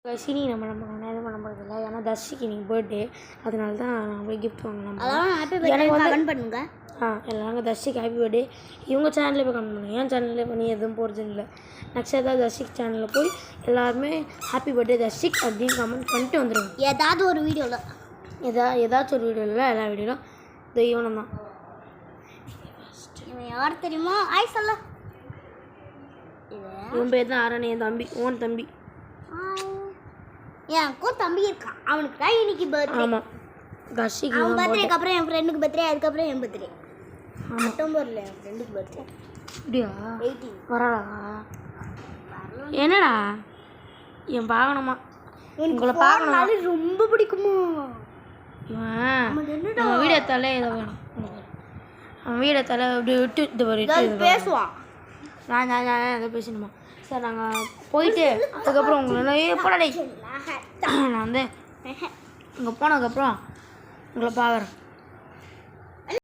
தர்ஷினி நம்ம எதுவும் பண்ண போகிறதில்ல. ஏன்னா தர்ஷிக்கு இன்னைக்கு பர்த்டே, அதனால தான் நான் போய் கிஃப்ட் வாங்கலாம். எனக்கு வந்து கமெண்ட் பண்ணுங்க. எல்லாரும் தர்ஷிக்கு ஹாப்பி பர்த்டே இவங்க சேனலில் போய் கமெண்ட் பண்ணுங்க. என் சேனலில் பண்ணி எதுவும் போகிறது இல்லை. நெக்ஸ்ட் ஏதாவது தர்ஷிக் சேனலில் போய் எல்லாருமே ஹாப்பி பர்த்டே தர்ஷிக் அப்படின்னு கமெண்ட் பண்ணிட்டு வந்துடுவோம். ஏதாவது ஒரு வீடியோவில் ஏதாச்சும் ஒரு வீடியோவில் எல்லா வீடியோவில் தெய்வம் தான். இவன் யார் தெரியுமா? ஆய் சொல்ல. இவன் பேர் தான் ஆரணி, என் தம்பி, ஓன் தம்பி. எனக்கும் தம்பி இருக்கான், அவனுக்கு தான் இன்னைக்கு பர்த்டே. ஆமாம், தர்ஷிக்கு அவன் பர்த்டேக்கு அப்புறம் என் ஃப்ரெண்டுக்கு பர்த்டே, அதுக்கப்புறம் என் பர்த்டே. அக்டோபரில் என் ஃப்ரெண்டுக்கு பர்த்டே. அப்படியா? 18 வரலா? என்னடா என் பார்க்கணுமா? உங்களை பார்க்கணும் ரொம்ப பிடிக்குமா? இவன் வீடியோ தலை இதை வேணும். அவன் வீடியோ தலை அப்படி விட்டு இது பேசுவான். நான் எதை பேசணுமா? சார் நாங்கள் போயிட்டு அதுக்கப்புறம் உங்களை எப்படா நான் வந்து இங்கே போனதுக்கப்புறம் உங்களை பார்க்குறேன்.